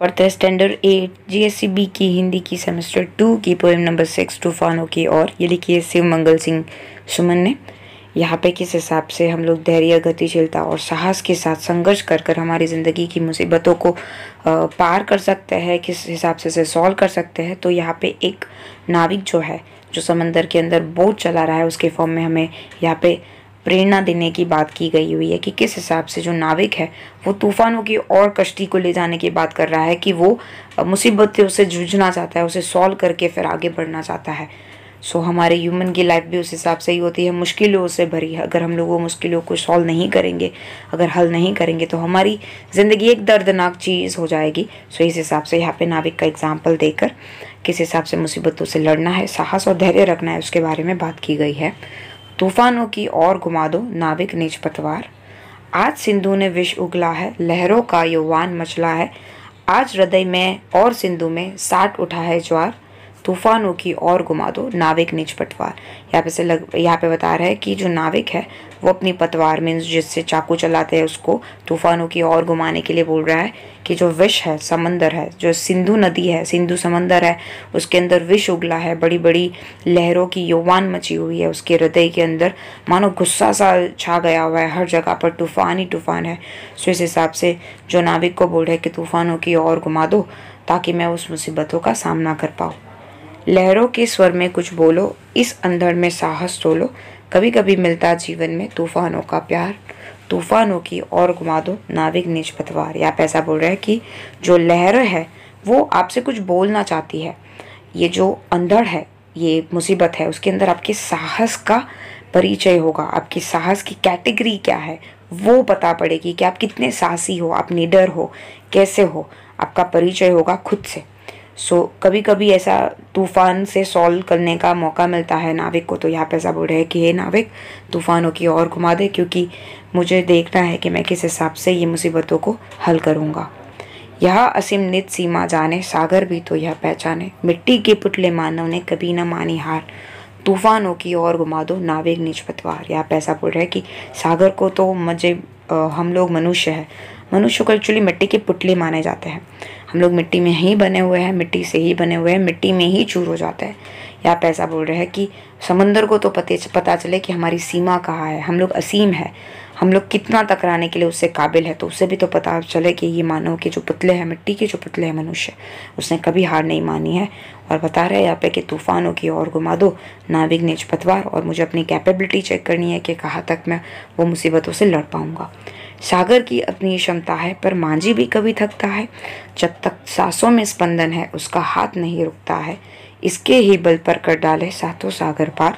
पढ़ते हैं standard 8 GSCB की हिंदी की सेमेस्टर 2 की पोएम नंबर 6 तूफानों की ओर। ये लिखी है शिव मंगल सिंह सुमन ने। यहाँ पे किस हिसाब से हम लोग धैर्य, गतिशीलता और साहस के साथ संघर्ष कर कर हमारी ज़िंदगी की मुसीबतों को पार कर सकते हैं, किस हिसाब से इसे सॉल्व कर सकते हैं। तो यहाँ पे एक नाविक जो है, जो समंदर के अंदर बोट चला रहा है, उसके फॉर्म में हमें यहाँ पे प्रेरणा देने की बात की गई हुई है कि किस हिसाब से जो नाविक है वो तूफानों की और कश्ती को ले जाने की बात कर रहा है, कि वो मुसीबतों से जूझना चाहता है, उसे सॉल्व करके फिर आगे बढ़ना चाहता है। सो हमारे ह्यूमन की लाइफ भी उस हिसाब से ही होती है, मुश्किलों से भरी है। अगर हम लोग वो मुश्किलों को सॉल्व नहीं करेंगे, अगर हल नहीं करेंगे, तो हमारी ज़िंदगी एक दर्दनाक चीज़ हो जाएगी। सो इस हिसाब से यहाँ पे नाविक का एग्जाम्पल देकर किस हिसाब से मुसीबतों से लड़ना है, साहस और धैर्य रखना है, उसके बारे में बात की गई है। तूफानों की ओर घुमा दो नाविक निज पतवार, आज सिंधु ने विष उगला है, लहरों का यौवान मचला है, आज हृदय में और सिंधु में साट उठा है ज्वार, तूफानों की ओर घुमा दो नाविक निज पतवार। यहाँ पे बता रहा है कि जो नाविक है वो अपनी पतवार मीन्स जिससे चाकू चलाते हैं उसको तूफानों की ओर घुमाने के लिए बोल रहा है कि जो विष है, समंदर है, जो सिंधु नदी है, सिंधु समंदर है, उसके अंदर विष उगला है, बड़ी बड़ी लहरों की यौवान मची हुई है, उसके हृदय के अंदर मानो गुस्सा सा छा गया हुआ है, हर जगह पर तूफान ही तूफान है। सो इस हिसाब से जो नाविक को बोल रहे हैं कि तूफानों की ओर घुमा दो ताकि मैं उस मुसीबतों का सामना कर पाऊँ। लहरों के स्वर में कुछ बोलो, इस अंधड़ में साहस तोलो, कभी कभी मिलता जीवन में तूफानों का प्यार, तूफानों की ओर घुमा दो नाविक निज पतवार। यहाँ पे ऐसा बोल रहा है कि जो लहर है वो आपसे कुछ बोलना चाहती है। ये जो अंधड़ है, ये मुसीबत है, उसके अंदर आपके साहस का परिचय होगा, आपकी साहस की कैटेगरी क्या है वो पता पड़ेगी कि आप कितने साहसी हो, आप निडर हो, कैसे हो, आपका परिचय होगा खुद से। सो कभी कभी ऐसा तूफान से सॉल्व करने का मौका मिलता है नाविक को। तो यहाँ पे ऐसा बोल रहे हैं कि हे नाविक, तूफानों की ओर घुमा दे, क्योंकि मुझे देखना है कि मैं किस हिसाब से ये मुसीबतों को हल करूँगा। यह असीम नित सीमा जाने, सागर भी तो यह पहचाने, मिट्टी के पुतले मानव ने कभी न मानी हार, तूफानों की ओर घुमा दो नाविक निज पतवार। यहाँ पे ऐसा बोल रहे हैं कि सागर को तो हम लोग मनुष्य है, मनुष्य को एक्चुअली मिट्टी के पुतले माने जाते हैं। हम लोग मिट्टी में ही बने हुए हैं, मिट्टी से ही बने हुए हैं, मिट्टी में ही चूर हो जाते हैं। यहाँ पे ऐसा बोल रहे हैं कि समंदर को तो पता चले कि हमारी सीमा कहाँ है, हम लोग असीम है, हम लोग कितना टकराने के लिए उससे काबिल है, तो उससे भी तो पता चले कि ये मानव के जो पुतले हैं, मिट्टी के जो पुतले हैं मनुष्य, उसने कभी हार नहीं मानी है। और बता रहे हैं यहाँ पे कि तूफानों की ओर घुमा दो नाविक निज पतवार, और मुझे अपनी कैपेबिलिटी चेक करनी है कि कहाँ तक मैं वो मुसीबतों से लड़ पाऊँगा। सागर की अपनी क्षमता है पर मांझी भी कभी थकता है, जब तक सांसों में स्पंदन है उसका हाथ नहीं रुकता है, इसके ही बल पर कर डाले सातों सागर पार,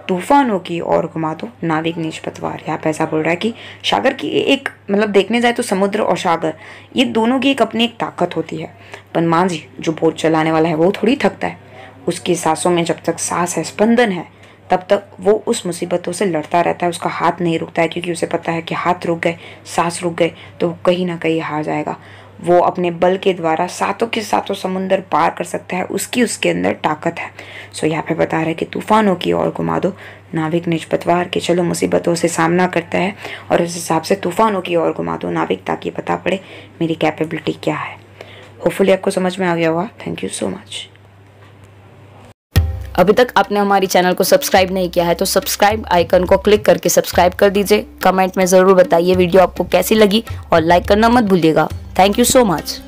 तूफानों की ओर घुमा दो नाविक निज पतवार। यहाँ पे ऐसा बोल रहा है कि सागर की एक मतलब देखने जाए तो समुद्र और सागर ये दोनों की एक अपनी एक ताकत होती है, पर मांझी जो बोट चलाने वाला है वो थोड़ी थकता है। उसकी सांसों में जब तक सांस है, स्पंदन है, तब तक वो उस मुसीबतों से लड़ता रहता है, उसका हाथ नहीं रुकता है, क्योंकि उसे पता है कि हाथ रुक गए, सांस रुक गए तो वो कहीं ना कहीं हार जाएगा। वो अपने बल के द्वारा सातों के सातों समुंदर पार कर सकता है, उसके अंदर ताकत है। सो यहाँ पे बता रहे हैं कि तूफानों की ओर घुमा दो नाविक निज पतवार, के चलो मुसीबतों से सामना करता है और इस हिसाब से तूफानों की ओर घुमा दो नाविक, ताकि पता पड़े मेरी कैपेबिलिटी क्या है। होपफुली आपको समझ में आ गया होगा। Thank you so much. अभी तक आपने हमारी चैनल को सब्सक्राइब नहीं किया है तो सब्सक्राइब आइकन को क्लिक करके सब्सक्राइब कर दीजिए। कमेंट में ज़रूर बताइए वीडियो आपको कैसी लगी और लाइक करना मत भूलिएगा। Thank you so much.